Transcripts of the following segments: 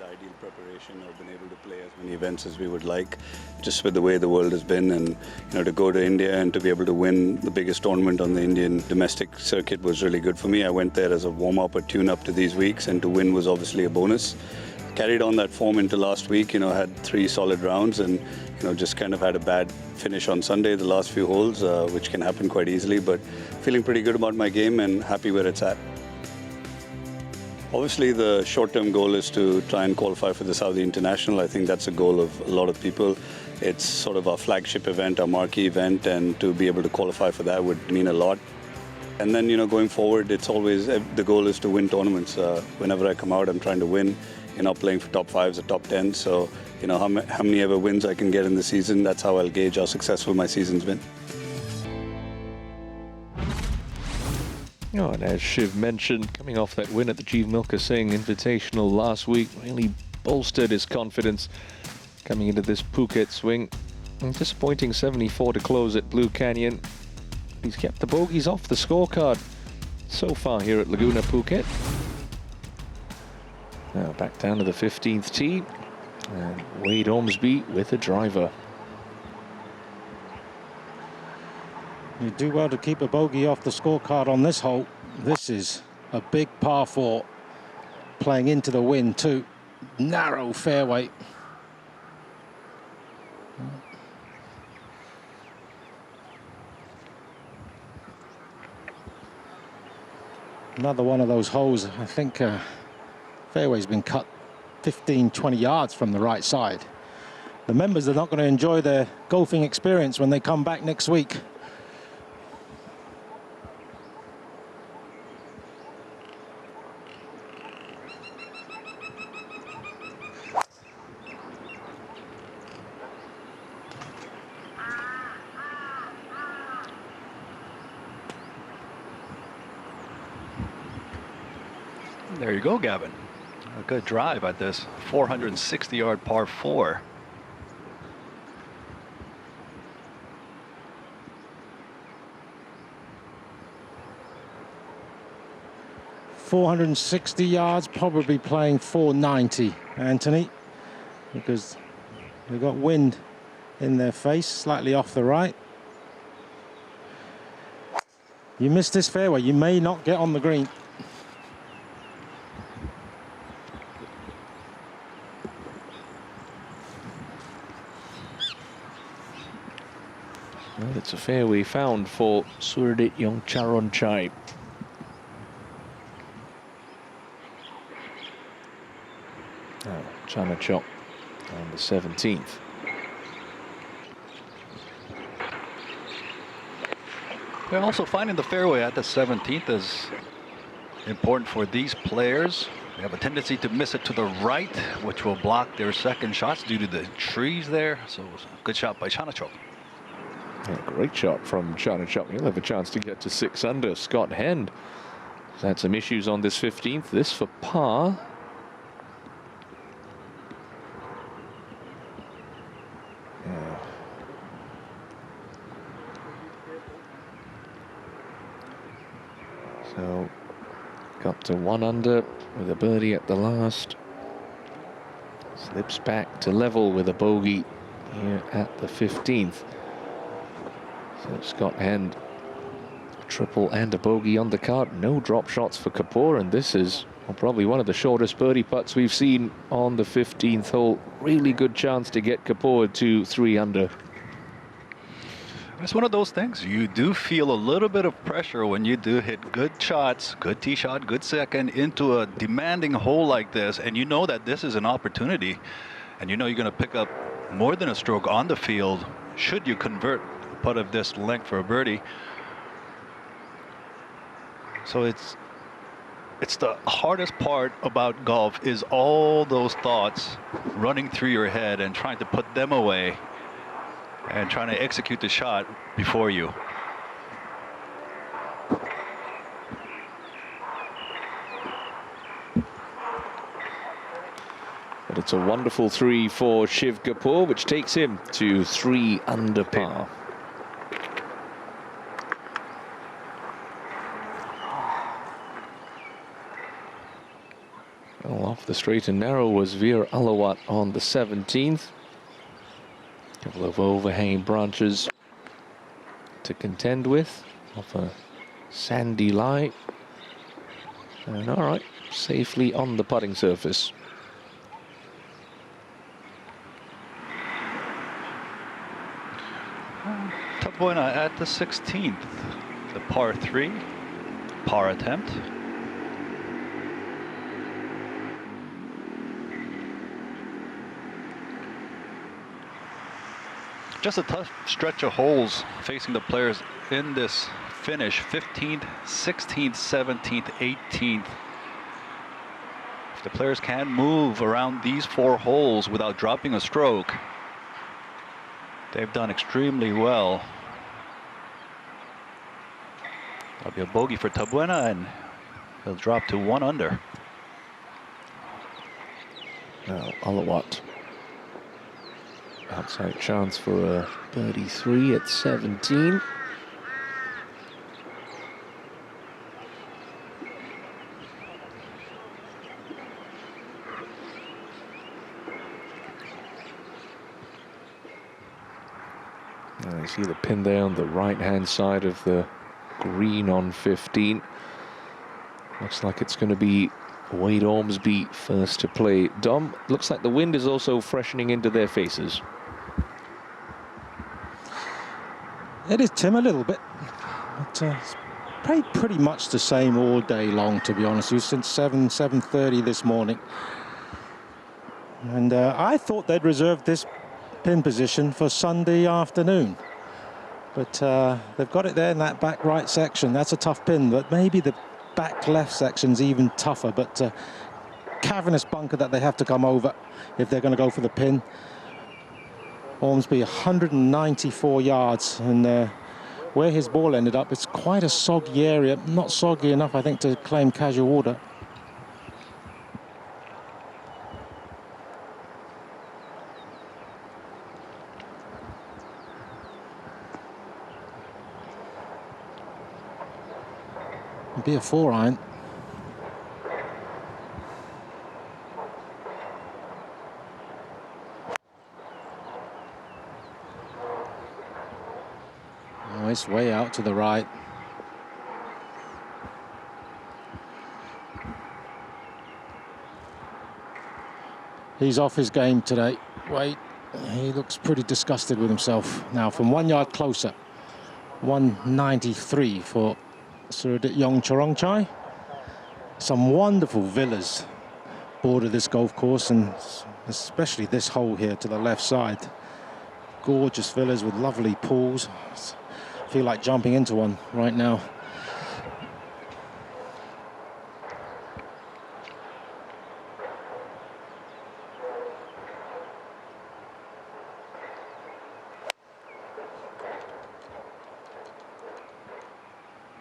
the ideal preparation or been able to play as many events as we would like, just with the way the world has been. And to go to India and to be able to win the biggest tournament on the Indian domestic circuit was really good for me. I went there as a warm-up or tune-up to these weeks, and to win was obviously a bonus. Carried on that form into last week, had 3 solid rounds, and just kind of had a bad finish on Sunday, the last few holes, which can happen quite easily, but feeling pretty good about my game and happy where it's at. Obviously, the short-term goal is to try and qualify for the Saudi International. I think that's a goal of a lot of people. It's sort of our flagship event, our marquee event, and to be able to qualify for that would mean a lot. And then, going forward, it's always, the goal is to win tournaments. Whenever I come out, I'm trying to win. Playing for top 5s or top 10s. So, how many ever wins I can get in the season, that's how I'll gauge how successful my season's been. Oh, and as Shiv mentioned, coming off that win at the Jeev Milka Singh Invitational last week, really bolstered his confidence coming into this Phuket swing. A disappointing 74 to close at Blue Canyon. He's kept the bogeys off the scorecard so far here at Laguna Phuket. Now back down to the 15th tee, and Wade Ormsby with a driver. You do well to keep a bogey off the scorecard on this hole. This is a big par 4, playing into the wind too. Narrow fairway. Another one of those holes, I think fairway's been cut 15-20 yards from the right side. The members are not going to enjoy their golfing experience when they come back next week. There you go, Gavin. A good drive at this 460-yard par 4. .460 yards, probably playing 490, Anthony, because they've got wind in their face, slightly off the right. You miss this fairway, you may not get on the green. Well, it's a fairway found for Surdit Yongcharonchai. Chanachok on the 17th. We're also finding the fairway at the 17th is important for these players. They have a tendency to miss it to the right, which will block their second shots due to the trees there. So good shot by Chanachok. Yeah, great shot from Chanachok. He'll have a chance to get to 6 under. Scott Hend has had some issues on this 15th. This for par. Yeah. So got to 1 under with a birdie at the last. Slips back to level with a bogey here at the 15th. So Scott Hend, a triple and a bogey on the card. No drop shots for Kapur, and this is probably one of the shortest birdie putts we've seen on the 15th hole. Really good chance to get Kapur to 3 under. It's one of those things. You do feel a little bit of pressure when you do hit good shots, good tee shot, good second into a demanding hole like this, and you know that this is an opportunity, and you know you're going to pick up more than a stroke on the field should you convert a putt of this length for a birdie. So it's the hardest part about golf is all those thoughts running through your head and trying to put them away and trying to execute the shot before you. But it's a wonderful 3 for Shiv Kapur, which takes him to 3 under par. Well, off the the straight and narrow was Veer Alawat on the 17th. A couple of overhanging branches to contend with off a sandy lie. And all right, safely on the putting surface. Tabuena at the 16th, the par 3, par attempt. Just a tough stretch of holes facing the players in this finish. 15th, 16th, 17th, 18th. If the players can move around these 4 holes without dropping a stroke, they've done extremely well. That'll be a bogey for Tabuena, and he'll drop to 1 under. Now Alawat. Outside chance for a birdie 3 at 17. Now you see the pin there on the right-hand side of the green on 15. Looks like it's going to be Wade Ormsby first to play. Dom, looks like the wind is also freshening into their faces. It is, Tim, a little bit. But, it's played pretty much the same all day long, to be honest with you, since 7:30 this morning. And I thought they'd reserved this pin position for Sunday afternoon. But they've got it there in that back right section. That's a tough pin, but maybe the back left section's even tougher. But cavernous bunker that they have to come over if they're going to go for the pin. Ormsby 194 yards, and where his ball ended up, it's quite a soggy area. Not soggy enough, I think, to claim casual order. It'd be a 4-iron. Nice way out to the right. He's off his game today. Wait, he looks pretty disgusted with himself now. From 1 yard closer, 193 for Suradit Yong Chorongchai. Some wonderful villas border this golf course, and especially this hole here to the left side. Gorgeous villas with lovely pools. I feel like jumping into one right now.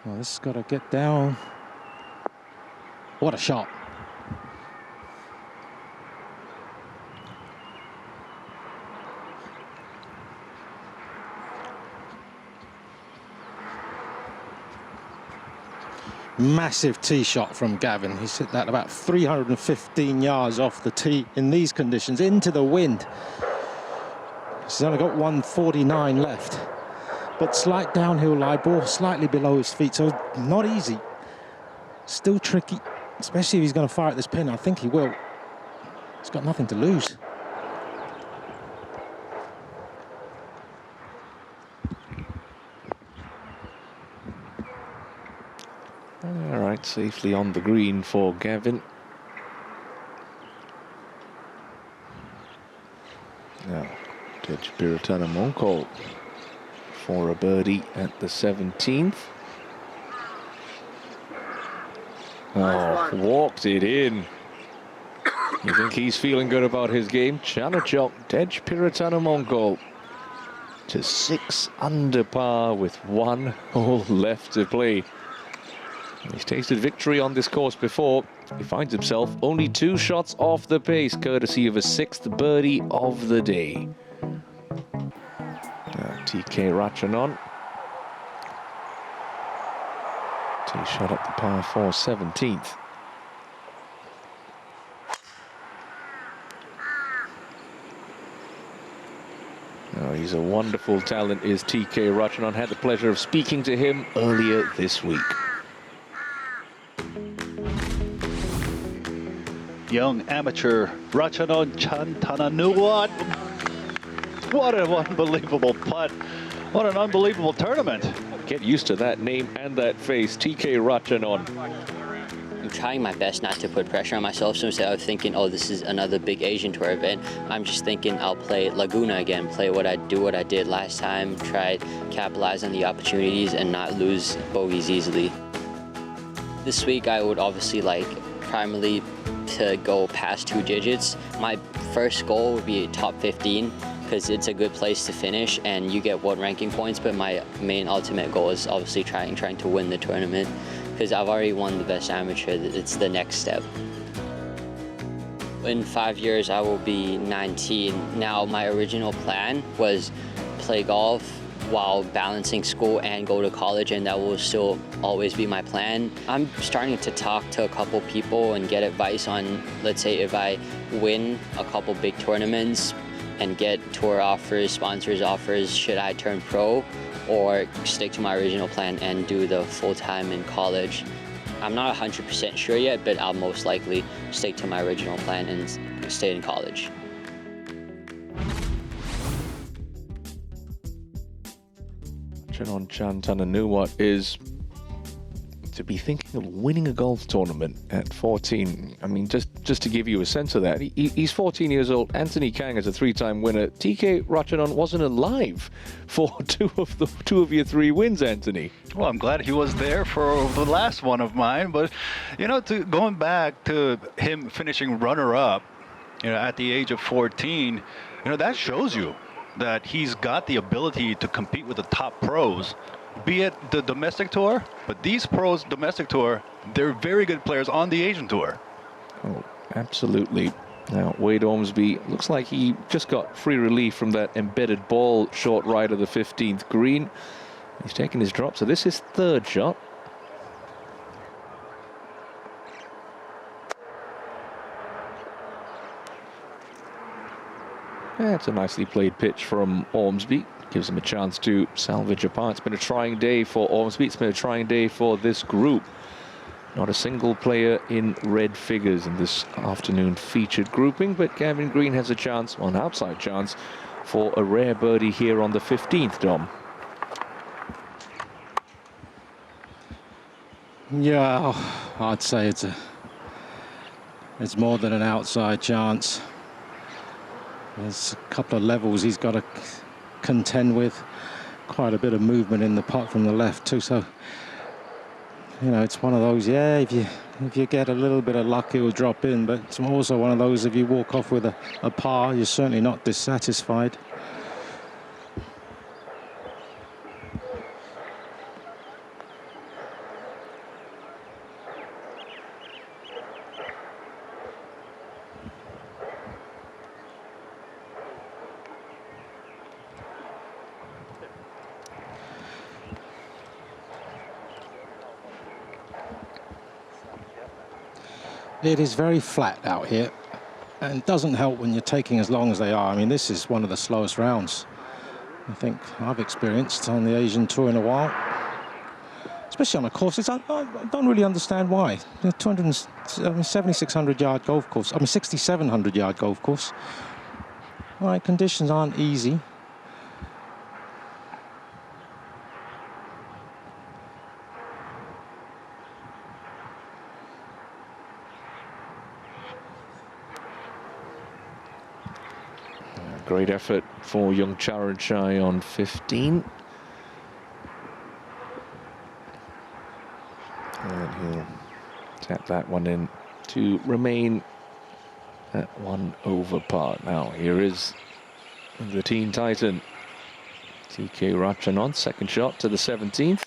Well, this has got to get down. What a shot. Massive tee shot from Gavin. He's hit that about 315 yards off the tee in these conditions, into the wind. He's only got 149 left. But slight downhill lie, ball slightly below his feet, so not easy. Still tricky, especially if he's going to fire at this pin. I think he will. He's got nothing to lose. All right, safely on the green for Gavin. Now, Tej Biratana Monkol for a birdie at the 17th. Oh, walked it in. You think he's feeling good about his game? Chanachok, Tej Biratana Monkol to 6 under par with 1 hole left to play. He's tasted victory on this course before. He finds himself only 2 shots off the pace, courtesy of a 6th birdie of the day. TK Ratchanon. Tee shot at the par 4 17th. Oh, he's a wonderful talent, is TK Ratchanan. Had the pleasure of speaking to him earlier this week. Young amateur Ratchanan Chantananuwat. What an unbelievable putt. What an unbelievable tournament. Get used to that name and that face, TK Ratchanan. I'm trying my best not to put pressure on myself, so instead of thinking, oh, this is another big Asian Tour event, I'm just thinking I'll play Laguna again, play what I did last time, try capitalize on the opportunities and not lose bogeys easily. This week I would obviously like primarily to go past 2 digits. My first goal would be top 15 because it's a good place to finish and you get world ranking points, but my main ultimate goal is obviously trying to win the tournament because I've already won the best amateur. It's the next step. In 5 years I will be 19. Now my original plan was play golf while balancing school and go to college, and that will still always be my plan. I'm starting to talk to a couple people and get advice on, let's say if I win a couple big tournaments and get tour offers, sponsors offers, should I turn pro or stick to my original plan and do the full-time in college? I'm not 100% sure yet, but I'll most likely stick to my original plan and stay in college. On Chantananuwat is to be thinking of winning a golf tournament at 14. I mean, just to give you a sense of that, he's 14 years old. Anthony Kang is a 3-time winner. TK Ratchanan wasn't alive for two of your 3 wins, Anthony. Well, I'm glad he was there for the last one of mine, but you know, going back to him finishing runner-up, you know, at the age of 14, you know, that shows you that he's got the ability to compete with the top pros, be it the domestic tour, but these pros domestic tour, they're very good players on the Asian tour. Oh, absolutely. Now, Wade Ormsby looks like he just got free relief from that embedded ball short right of the 15th green. He's taking his drop, so this is 3rd shot. That's a nicely played pitch from Ormsby. Gives him a chance to salvage a par. It's been a trying day for Ormsby. It's been a trying day for this group. Not a single player in red figures in this afternoon featured grouping, but Gavin Green has a chance, well, an outside chance, for a rare birdie here on the 15th, Dom. Yeah, I'd say it's more than an outside chance. There's a couple of levels he's got to contend with. Quite a bit of movement in the putt from the left too. So, you know, it's one of those, yeah, if you get a little bit of luck, it will drop in. But it's also one of those, if you walk off with a par, you're certainly not dissatisfied. It is very flat out here, and it doesn't help when you're taking as long as they are. I mean, this is one of the slowest rounds I think I've experienced on the Asian Tour in a while, especially on a course. I don't really understand why. 7,600 yard golf course, I mean 6,700 yard golf course. All right, conditions aren't easy. Great effort for young Charan Chai on 15. And he'll tap that one in to remain at 1 over par. Now, here is the Teen Titan, TK Ratchanan, second shot to the 17th.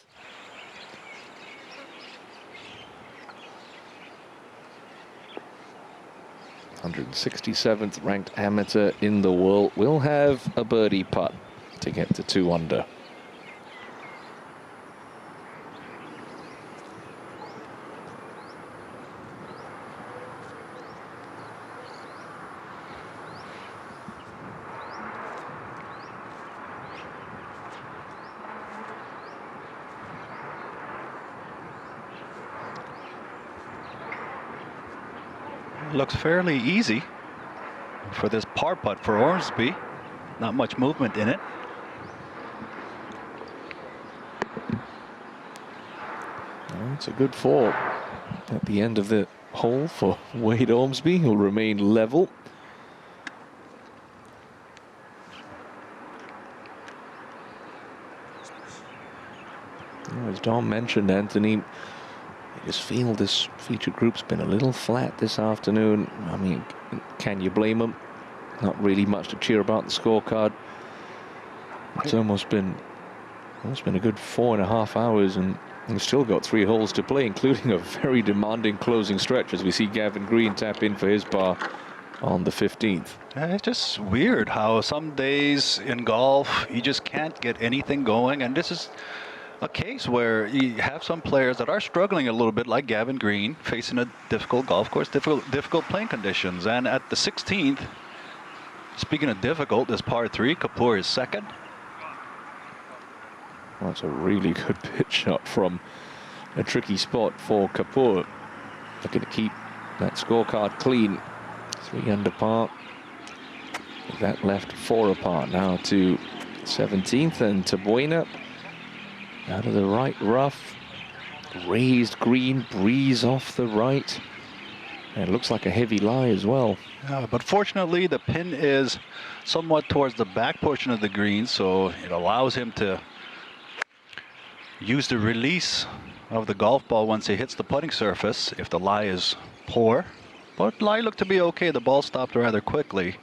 (167th ranked amateur in the world) will have a birdie putt to get to 2 under. looks fairly easy for this par putt for Ormsby. Not much movement in it. Well, it's a good fall at the end of the hole for Wade Ormsby, who'll remain level. As Dom mentioned, Anthony, I just feel this feature group's been a little flat this afternoon. I mean, can you blame them? Not really much to cheer about the scorecard. It's almost been a good 4.5 hours, and we've still got 3 holes to play, including a very demanding closing stretch as we see Gavin Green tap in for his par on the 15th. It's just weird how some days in golf you just can't get anything going, and this is a case where you have some players that are struggling a little bit, like Gavin Green, facing a difficult golf course, difficult playing conditions. And at the 16th, speaking of difficult, this par 3, Kapur is second. Well, that's a really good pitch shot from a tricky spot for Kapur. Looking to keep that scorecard clean. 3 under par. That left 4 apart now to 17th, and Tabuena out of the right rough. Raised green, breeze off the right. And it looks like a heavy lie as well. But fortunately, the pin is somewhat towards the back portion of the green, so it allows him to use the release of the golf ball once it hits the putting surface if the lie is poor. But lie looked to be okay. The ball stopped rather quickly.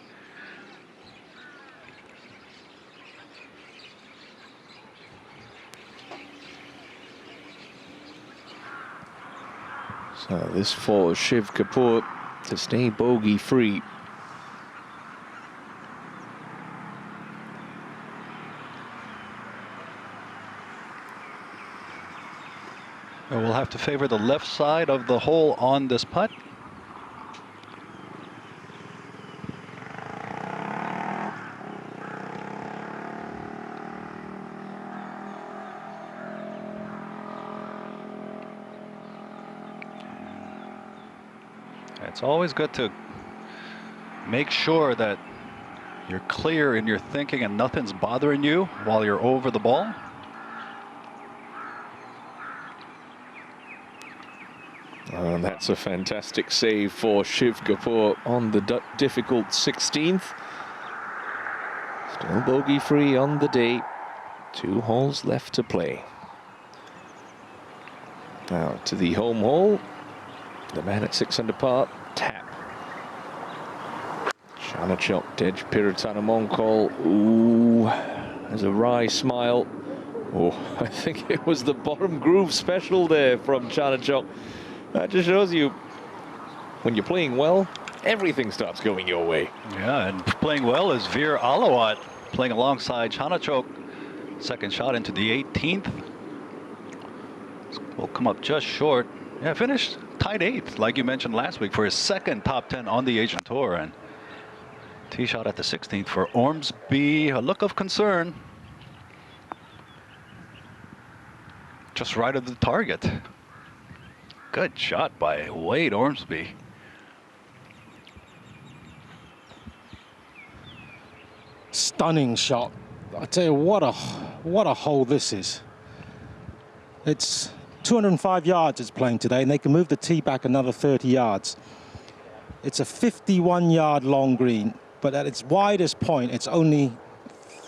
So this for Shiv Kapur to stay bogey free. We'll have to favor the left side of the hole on this putt. It's always good to make sure that you're clear in your thinking and nothing's bothering you while you're over the ball. And that's a fantastic save for Shiv Kapur on the difficult 16th. Still bogey free on the day. 2 holes left to play. Now to the home hole. The man at 6 under par, tap. Chanachok, Dej Piratanamonkol. Ooh, there's a wry smile. Oh, I think it was the bottom groove special there from Chanachok. That just shows you, when you're playing well, everything starts going your way. Yeah, and playing well is Veer Alawat, playing alongside Chanachok. Second shot into the 18th. Will come up just short. Yeah, finished tied 8th, like you mentioned last week, for his second top 10 on the Asian Tour. And tee shot at the 16th for Ormsby. A look of concern. Just right of the target. Good shot by Wade Ormsby. Stunning shot. I tell you, what a hole this is. It's 205 yards it's playing today, and they can move the tee back another 30 yards. It's a 51-yard long green, but at its widest point, it's only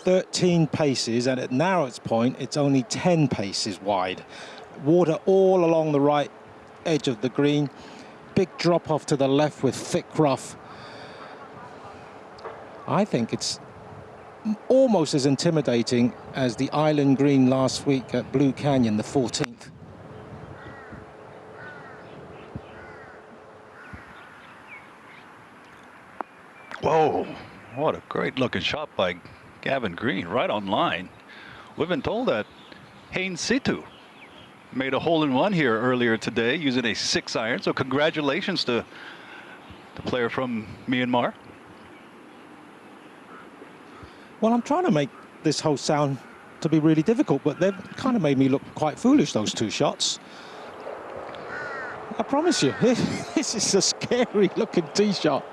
13 paces, and at narrowest point, it's only 10 paces wide. Water all along the right edge of the green. Big drop off to the left with thick rough. I think it's almost as intimidating as the island green last week at Blue Canyon, the 14th. Whoa, what a great looking shot by Gavin Green, right on line. We've been told that Haynes Situ made a hole-in-one here earlier today using a 6-iron, so congratulations to the player from Myanmar. Well, I'm trying to make this hole sound to be really difficult, but they've kind of made me look quite foolish, those 2 shots. I promise you, this is a scary looking tee shot.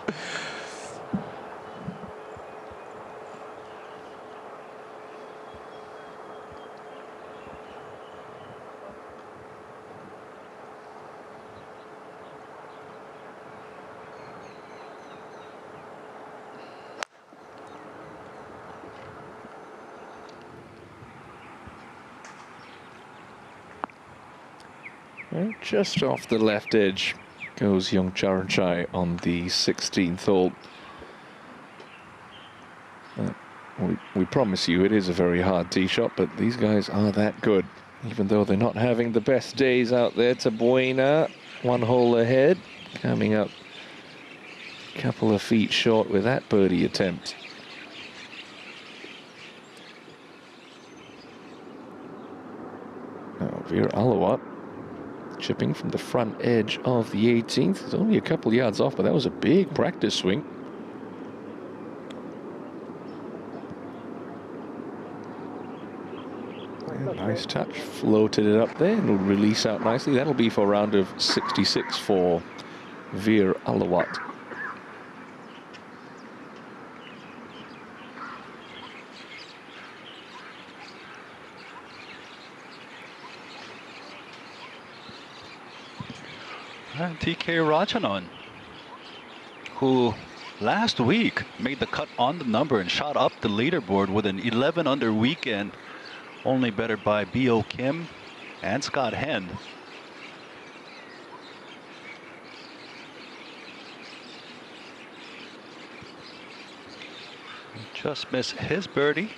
And just off the left edge goes young Charanchai on the 16th hole. We promise you it is a very hard tee shot, but these guys are that good. Even though they're not having the best days out there. Tabuena, 1 hole ahead, coming up a couple of feet short with that birdie attempt. Now Veer Alawat chipping from the front edge of the 18th. It's only a couple yards off, but that was a big practice swing. Yeah, nice touch, floated it up there and it'll release out nicely. That'll be for a round of 66 for Veer Alawat. And TK Rajanan, who last week made the cut on the number and shot up the leaderboard with an 11 under weekend, only bettered by B.O. Kim and Scott Henn. Just missed his birdie.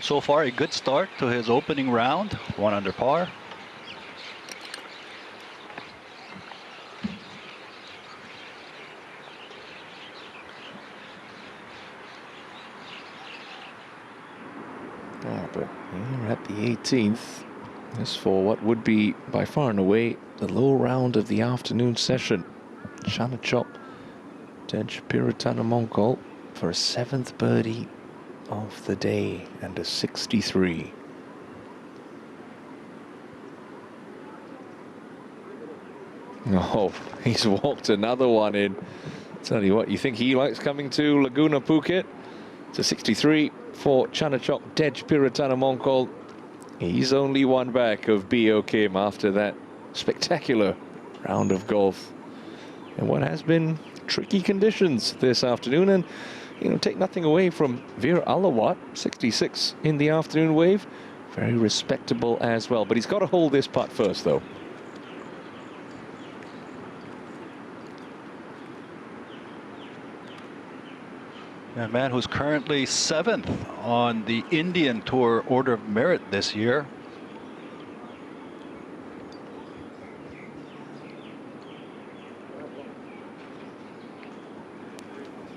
So far, a good start to his opening round, 1 under par. But here at the 18th, this for what would be by far and away the low round of the afternoon session. Chanachop Tej Piratana Mongkol for a 7th birdie of the day and a 63. Oh, he's walked another one in. Tell you what, you think he likes coming to Laguna Phuket? It's a 63 for Chanachok Tej Piratana Mongkol. He's only 1 back of B.O. Kim after that spectacular round of golf. And what has been tricky conditions this afternoon. And you know, take nothing away from Veer Alawat, 66 in the afternoon wave. Very respectable as well. But he's got to hold this putt first, though. A man who's currently 7th on the Indian Tour Order of Merit this year.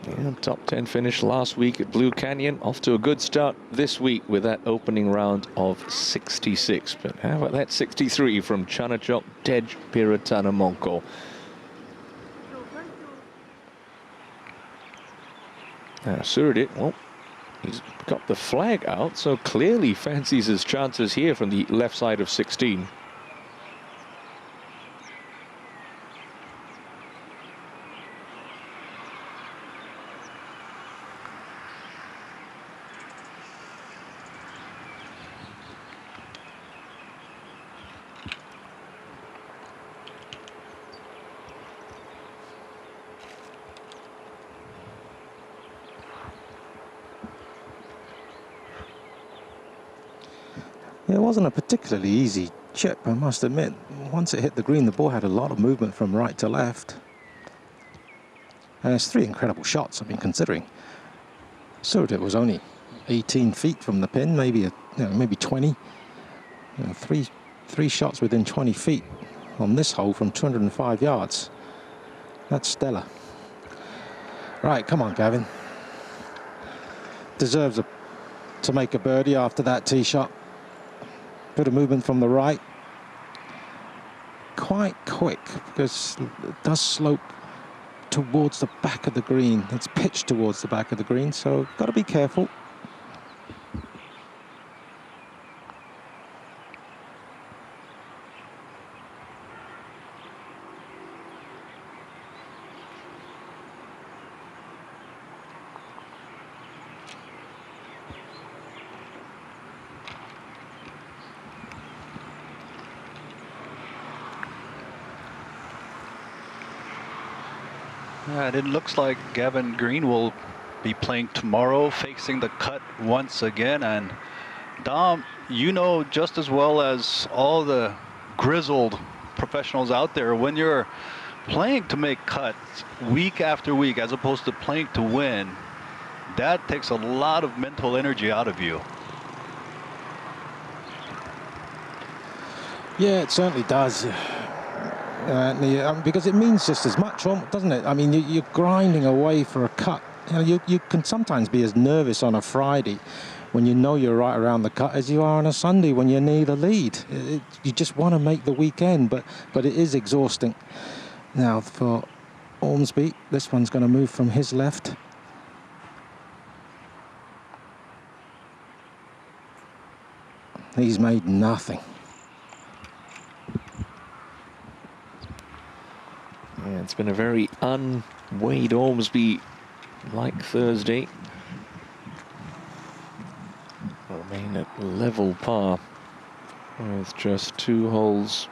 Yeah, top 10 finish last week at Blue Canyon. Off to a good start this week with that opening round of 66. But how about that 63 from Chanachok Tej Piratana Mongkol? Suradit, well, he's got the flag out, so clearly fancies his chances here from the left side of 16. It wasn't a particularly easy chip, I must admit. Once it hit the green, the ball had a lot of movement from right to left. And it's 3 incredible shots, I mean, considering Suradit was only 18 feet from the pin, maybe maybe 20. Three shots within 20 feet on this hole from 205 yards. That's stellar. Right, come on, Gavin. Deserves to make a birdie after that tee shot. Bit of movement from the right. Quite quick, because it does slope towards the back of the green. It's pitched towards the back of the green, so got to be careful. And it looks like Gavin Green will be playing tomorrow, facing the cut once again. And Dom, you know just as well as all the grizzled professionals out there, when you're playing to make cuts week after week as opposed to playing to win, that takes a lot of mental energy out of you. Yeah, it certainly does. Because it means just as much, doesn't it? I mean, you're grinding away for a cut. You can sometimes be as nervous on a Friday when you know you're right around the cut as you are on a Sunday when you need a lead. You just want to make the weekend, but it is exhausting. Now for Ormsby, this one's going to move from his left. He's made nothing. Yeah, it's been a very unweighed Ormsby like Thursday. Remain at level par with just 2 holes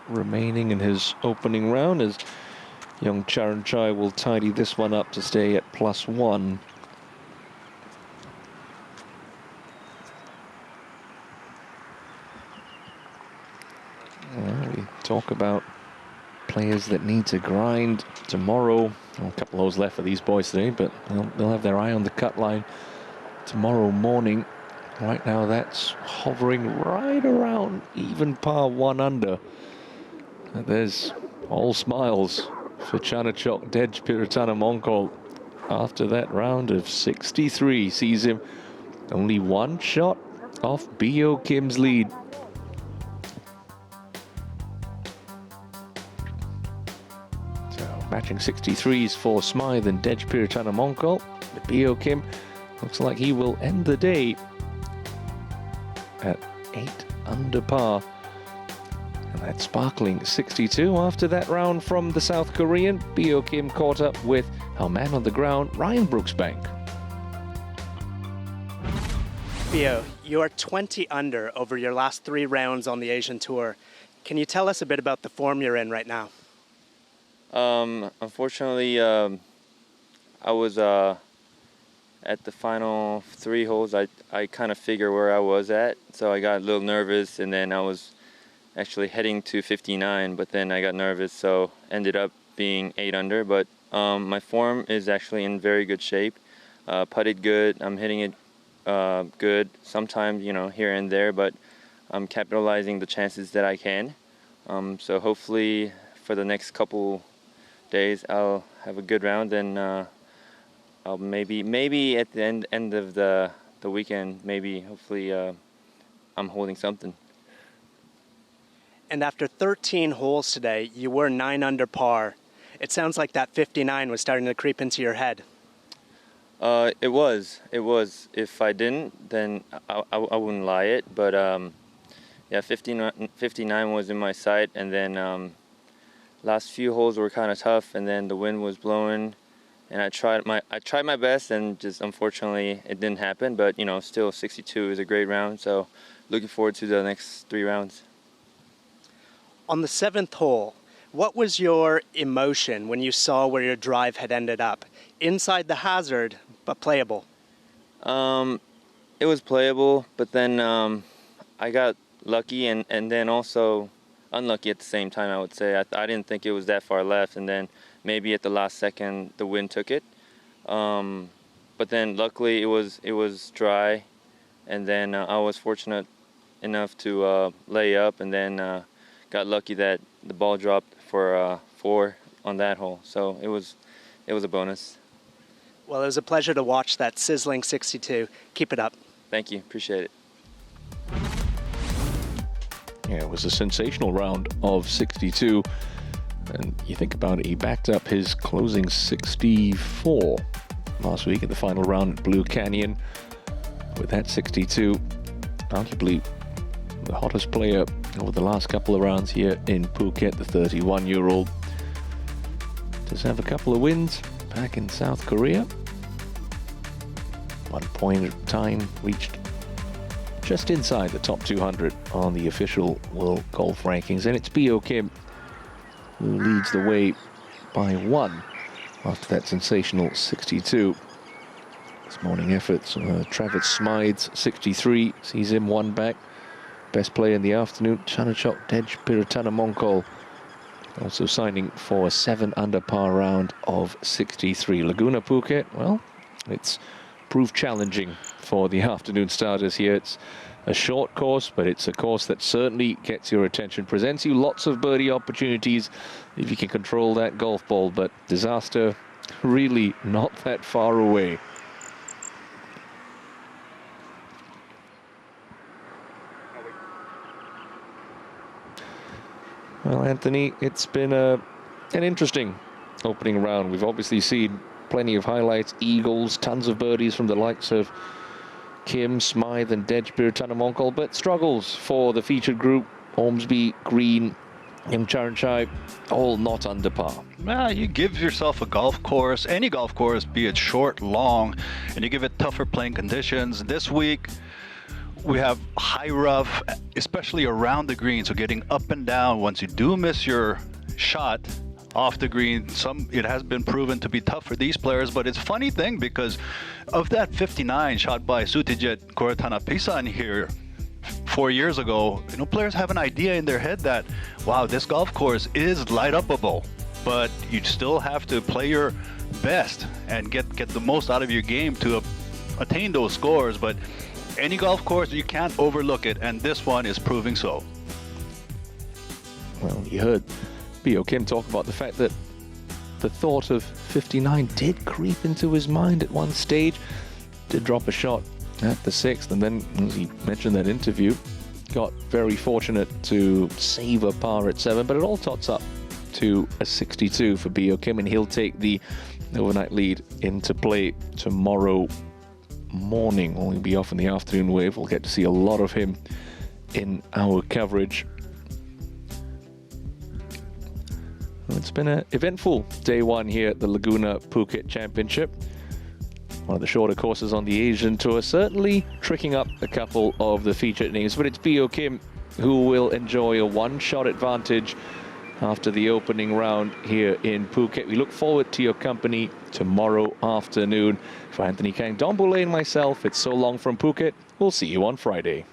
remaining in his opening round, as young Charan Chai will tidy this one up to stay at +1. Well, we talk about players that need to grind tomorrow. Well, a couple of holes left for these boys today, but they'll have their eye on the cut line tomorrow morning. Right now that's hovering right around even par 1 under. And there's all smiles for Chanachok Dej Piratana Mongkol after that round of 63 sees him only 1 shot off B.O. Kim's lead. Matching 63s for Smythe and Dej Piratana Mongkol. The B.O. Kim looks like he will end the day at 8 under par. And that sparkling 62 after that round from the South Korean. B.O. Kim caught up with our man on the ground, Ryan Brooksbank. B.O., you're 20 under over your last 3 rounds on the Asian Tour. Can you tell us a bit about the form you're in right now? Unfortunately, I was at the final 3 holes. I kind of figured where I was at, so I got a little nervous, and then I was actually heading to 59, but then I got nervous, so ended up being 8 under. But my form is actually in very good shape. Putted good. I'm hitting it good. Sometimes, you know, here and there, but I'm capitalizing the chances that I can. So hopefully for the next couple days I'll have a good round, and I'll maybe at the end of the weekend, hopefully I'm holding something. And after 13 holes today, you were 9 under par. It sounds like that 59 was starting to creep into your head. It was. If I didn't, then I wouldn't lie it. But yeah, 59 was in my sight, and then last few holes were kind of tough, and then the wind was blowing, and I tried my best, and just unfortunately it didn't happen. But you know, still 62 is a great round, so looking forward to the next 3 rounds. On the 7th hole, what was your emotion when you saw where your drive had ended up? Inside the hazard, but playable. It was playable, but then I got lucky and then also unlucky at the same time, I would say. I didn't think it was that far left, and then maybe at the last second the wind took it. But then luckily it was dry, and then I was fortunate enough to lay up, and then got lucky that the ball dropped for 4 on that hole. So it was a bonus. Well, it was a pleasure to watch that sizzling 62. Keep it up. Thank you. Appreciate it. Yeah, it was a sensational round of 62. And you think about it, he backed up his closing 64 last week at the final round at Blue Canyon. With that 62, arguably the hottest player over the last couple of rounds here in Phuket, the 31-year-old. Does have a couple of wins back in South Korea. 1 point of time reached just inside the top 200 on the official World Golf Rankings. And it's B.O. Kim who leads the way by 1 after that sensational 62. This morning efforts, Travis Smythe's 63 sees him one back. Best player in the afternoon, Chanachok Dej Piratanamonkol, also signing for a 7-under par round of 63. Laguna Phuket, well, it's proved challenging for the afternoon starters here. It's a short course, but it's a course that certainly gets your attention, presents you lots of birdie opportunities if you can control that golf ball, but disaster really not that far away. Well, Anthony, it's been an interesting opening round. We've obviously seen plenty of highlights, eagles, tons of birdies from the likes of Kim, Smythe and Dej Piratanamonkol, but struggles for the featured group, Ormsby, Green, Young Charanchai, all not under par. You give yourself a golf course, any golf course, be it short, long, and you give it tougher playing conditions. This week, we have high rough, especially around the green, so getting up and down. Once you do miss your shot off the green, it has been proven to be tough for these players. But it's a funny thing, because of that 59 shot by Sutijet Koratanapisan here 4 years ago, players have an idea in their head that, wow, this golf course is light-upable, but you still have to play your best and get the most out of your game to attain those scores. But any golf course, you can't overlook it, and this one is proving so. Well, you heard Bio Kim talk about the fact that the thought of 59 did creep into his mind at one stage, did drop a shot at the 6th, and then, as he mentioned in that interview, got very fortunate to save a par at 7, but it all tots up to a 62 for Bio Kim, and he'll take the overnight lead into play tomorrow morning. Only be off in the afternoon wave. We'll get to see a lot of him in our coverage. Well, it's been an eventful day one here at the Laguna Phuket Championship. One of the shorter courses on the Asian Tour, certainly tricking up a couple of the featured names, but it's Bio Kim who will enjoy a one-shot advantage after the opening round here in Phuket. We look forward to your company tomorrow afternoon. For Anthony Kang, Don Boulay and myself, it's so long from Phuket. We'll see you on Friday.